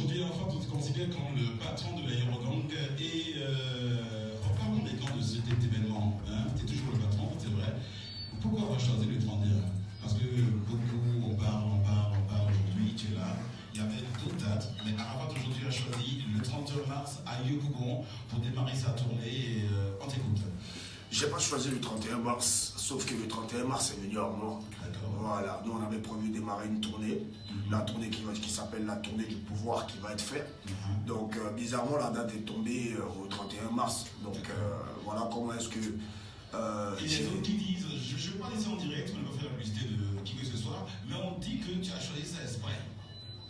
Aujourd'hui, Arafat, on se considère comme le patron de l'aérogang. Et reparlons maintenant de cet événement. Hein. Tu es toujours le patron, c'est vrai. Pourquoi avoir choisi le 31? Parce que beaucoup, on parle aujourd'hui, tu es là. Il y avait d'autres dates, mais Arafat aujourd'hui a choisi le 31 mars à Yopougon pour démarrer sa tournée. Et, on t'écoute. J'ai pas choisi le 31 mars, sauf que le 31 mars est venu en moi. Voilà, nous on avait prévu de démarrer une tournée, la tournée qui s'appelle la tournée du pouvoir qui va être faite. Donc bizarrement la date est tombée au 31 mars. Donc voilà comment est-ce que... Il y a d'autres qui disent, je ne vais pas laisser en direct, on ne va pas faire la publicité de qui que ce soit, mais on dit que tu as choisi ça exprès.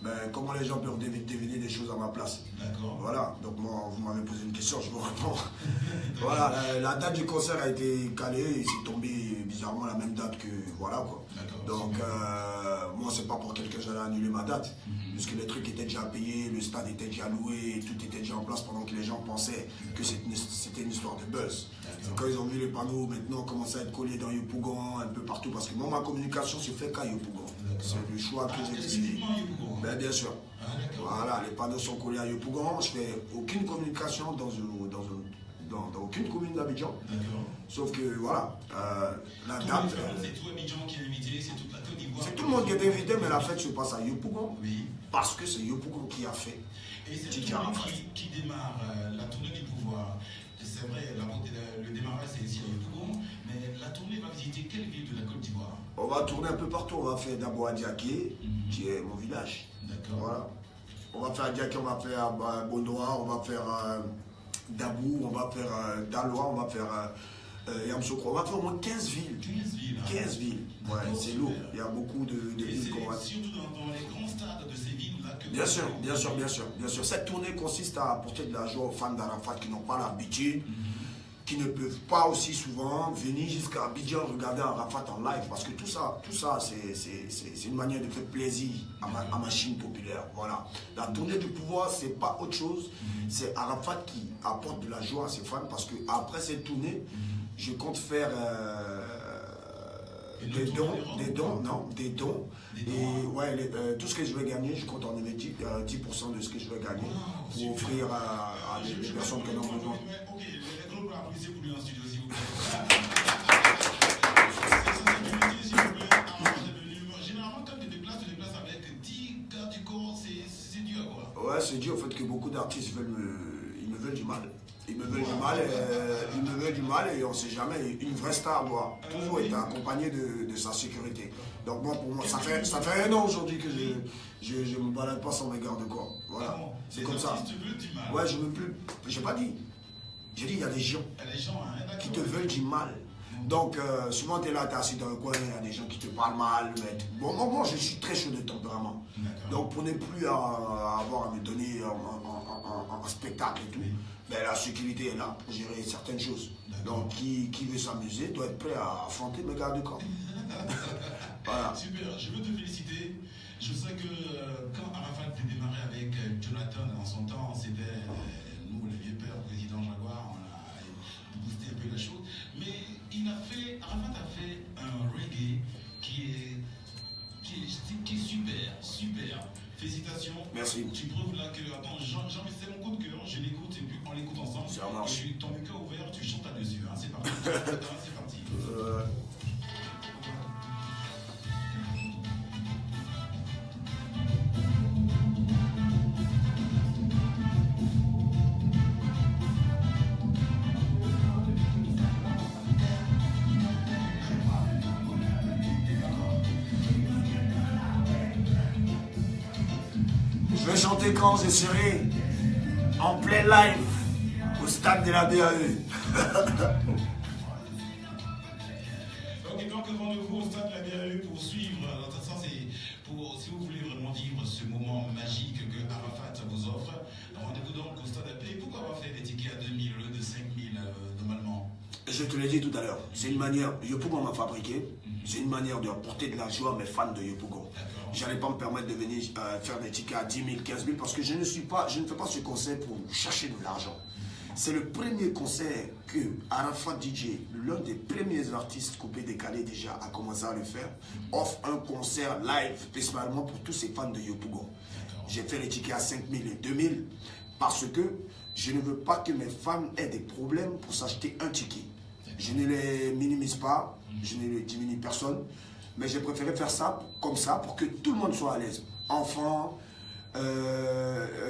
Ben, comment les gens peuvent deviner des choses à ma place? D'accord. Voilà, donc moi, vous m'avez posé une question, je vous réponds. Voilà, la date du concert a été calée et c'est tombé bizarrement la même date que... Voilà quoi. Donc, moi, c'est pas pour quelque chose j'allais annuler ma date, puisque les trucs étaient déjà payés, le stade était déjà loué, tout était déjà en place pendant que les gens pensaient que c'était une histoire de buzz. Donc, quand ils ont vu les panneaux maintenant commencer à être collés dans Yopougon, un peu partout, parce que moi, ma communication se fait qu'à Yopougon. C'est le choix que j'ai décidé. Ben, bien sûr. Voilà, les panneaux sont collés à Yopougon. Je fais aucune communication dans aucune commune d'Abidjan. Sauf que voilà, la date. C'est tout Abidjan qui est invité, c'est toute la Côte d'Ivoire. C'est tout le monde qui est invité, mais la fête se passe à Yopougon. Oui. Parce que c'est Yopougon qui a fait. Et c'est qui démarre la tournée du pouvoir. C'est vrai, le démarrage c'est ici à Yopougon, mais la tournée va visiter quelle ville de la Côte d'Ivoire? On va tourner un peu partout. On va faire d'abord à Diaké, qui est mon village. D'accord. Voilà. On va faire à Diaké, on va faire à Bonoa, on va faire Dabou, on va faire Daloa, on va faire Yamsokro. On va faire au moins 15 villes. 15 villes. 15 villes. Ouais, c'est lourd. Il y a beaucoup de villes qu'on va. Surtout dans les grands stades de ces villes-là que. Bien sûr, bien sûr, bien sûr, bien sûr. Cette tournée consiste à apporter de la joie aux fans d'Arafat qui n'ont pas l'habitude, qui ne peuvent pas aussi souvent venir jusqu'à Abidjan regarder Arafat en live. Parce que tout ça c'est une manière de faire plaisir à ma Chine populaire. Voilà. La tournée du pouvoir, c'est pas autre chose. C'est Arafat qui apporte de la joie à ses fans parce que après cette tournée, je compte faire des dons. Et ouais, tout ce que je vais gagner, je compte en investir 10% de ce que je vais gagner pour offrir à des personnes qui en ont besoin. Ok, les gros applaudissements pour lui en studio, s'il vous plaît. Généralement, quand tu te déplaces avec 10 gars du corps, c'est dû à quoi? Ouais, c'est dû au fait que beaucoup d'artistes me veulent du mal. Ils me veulent du mal et on ne sait jamais. Une vraie star doit toujours être accompagnée de sa sécurité. Donc moi, pour moi, ça fait 1 an aujourd'hui que je ne me balade pas sans mes garde-corps. Voilà, c'est comme ça. Ouais, je ne veux plus. J'ai pas dit. J'ai dit, il y a des gens qui te veulent du mal. Donc, souvent, tu es là, tu es assis dans le coin, il y a des gens qui te parlent mal. Mais... Bon, moi, je suis très chaud de tempérament. Donc, pour ne plus avoir à me donner un spectacle et tout, ben, la sécurité est là pour gérer certaines choses. Donc, qui veut s'amuser doit être prêt à affronter mes garde-corps. Voilà. Super, je veux te féliciter. Je sais que quand Arafat a démarré avec Jonathan en son temps, c'était nous, les vieux pères, président Jaguar, on a boosté un peu la chose. Mais Arafat a fait un reggae qui est super. Félicitations. Merci. Tu prouves là que, attends, c'est mon coup de cœur, je l'écoute et puis on l'écoute ensemble. Ça marche. Et ton micro ouvert, tu chantes à dessus. Hein, c'est parti. C'est parti. Je vais chanter quand je serai en plein live au stade de la BAE. Ok, donc rendez-vous au stade de la BAE pour suivre. Ça, c'est pour, si vous voulez vraiment vivre ce moment magique que Arafat vous offre. Rendez-vous donc au stade de la BAE. Pourquoi avoir fait des tickets à 2000 au lieu de 5000 normalement? Je te l'ai dit tout à l'heure, c'est une manière, Yopougon m'a fabriqué, c'est une manière de apporter de la joie à mes fans de Yopougon. Je n'allais pas me permettre de venir faire des tickets à 10 000, 15 000 parce que je ne fais pas ce conseil pour chercher de l'argent. C'est le premier concert que Arafat DJ, l'un des premiers artistes coupés décalés déjà, a commencé à le faire, offre un concert live, spécialement pour tous ses fans de Yopougon. J'ai fait les tickets à 5 000 et 2 000 parce que je ne veux pas que mes fans aient des problèmes pour s'acheter un ticket. Je ne les minimise pas, je ne les diminue personne, mais j'ai préféré faire ça comme ça pour que tout le monde soit à l'aise. Enfants,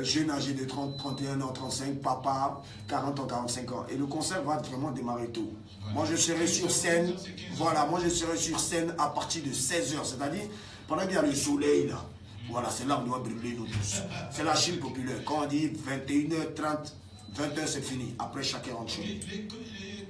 jeunes âgés de 30, 31 ans, 35, papa, 40 ans, 45 ans. Et le concert va vraiment démarrer tôt. Voilà. Moi, je serai sur scène, voilà, moi je serai sur scène à partir de 16h, c'est-à-dire pendant qu'il y a le soleil là. Voilà, c'est là où on doit brûler nous tous. C'est la Chine populaire. Quand on dit 21h30, 20h c'est fini. Après chacun rentre chez lui. Les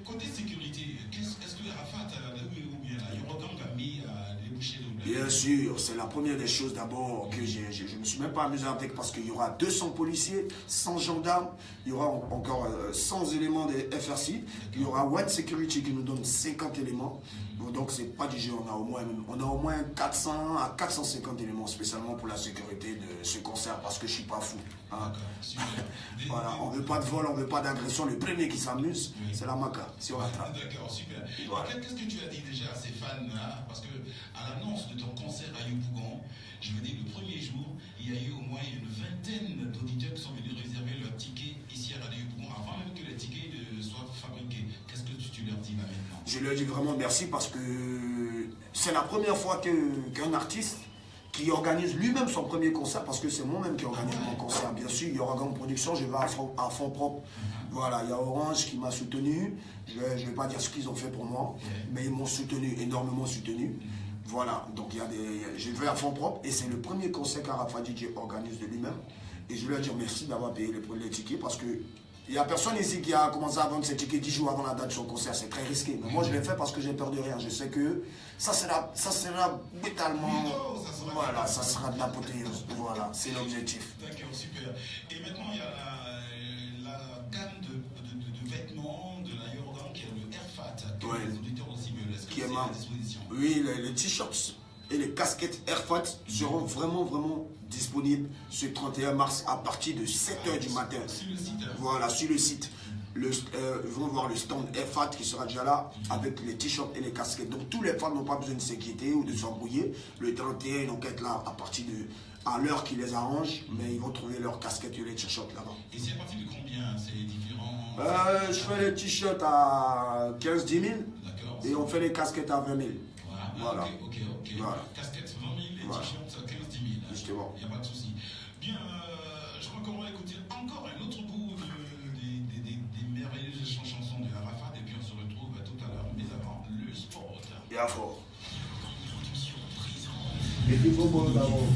côtés sécurité, est-ce que Arafat ou bien Yorogang a mis les bouchées de Bien sûr, c'est la première des choses d'abord que je ne me suis même pas amusé avec parce qu'il y aura 200 policiers, 100 gendarmes, il y aura encore 100 éléments de FRC, il y aura White Security qui nous donne 50 éléments. Donc c'est pas du jeu, on a au moins 400 à 450 éléments spécialement pour la sécurité de ce concert parce que je suis pas fou. Hein. Voilà, on veut pas de vol, on veut pas d'agression. Le premier qui s'amuse, c'est la maca, si on attrape. D'accord, super. Voilà. Qu'est-ce que tu as dit déjà à ces fans-là? Parce que à l'annonce de ton concert à Yopougon, je veux dire le premier jour, il y a eu au moins une vingtaine d'auditeurs qui sont venus réserver leur ticket ici à Radio Yopougon avant même que les tickets soient fabriqués. Qu'est-ce que tu leur dis là maintenant? Je leur dis vraiment merci parce que c'est la première fois qu'un artiste qui organise lui-même son premier concert, parce que c'est moi-même qui organise mon concert. Bien sûr, il y aura grande production, je vais à fond propre. Voilà, il y a Orange qui m'a soutenu. Je ne vais pas dire ce qu'ils ont fait pour moi, mais ils m'ont soutenu, énormément soutenu. Voilà, donc je vais à fond propre et c'est le premier concert qu'Arafat DJ organise de lui-même. Et je lui ai dit merci d'avoir payé les tickets parce que il n'y a personne ici qui a commencé à vendre ses tickets 10 jours avant la date de son concert. C'est très risqué. Mais moi, je l'ai fait parce que j'ai peur de rien. Je sais que ça sera brutalement. Voilà, ça sera de l'apothéose. Voilà, c'est l'objectif. D'accord, super. Et maintenant, il y a la gamme de vêtements de la Yorogang qui est le Airfat. Que les auditeurs aussi veulent. Est-ce que c'est à disposition? Oui, les t-shirts et les casquettes Airfat seront vraiment disponibles ce 31 mars à partir de 7h du matin. Sur le site. Voilà, sur le site. Ils vont voir le stand Airfat qui sera déjà là avec les t-shirts et les casquettes. Donc tous les fans n'ont pas besoin de s'inquiéter ou de s'embrouiller. Le 31, ils n'ont qu'à être là à l'heure qui les arrange, mais ils vont trouver leurs casquettes et les t-shirts là-bas. Et c'est à partir de combien? C'est différent? Je fais les t-shirts à 15-10 000 et on fait les casquettes à 20 000. Voilà. Ok. Voilà. Casquette 20 000 et t-shirt 15-10 000. Justement. Il n'y a pas de souci. Bien, je crois qu'on va écouter encore un autre bout des merveilleuses chansons de Arafat et puis on se retrouve tout à l'heure. Mais avant, le sport. Et à fort. Production présente. Et puis, faut bon d'abord.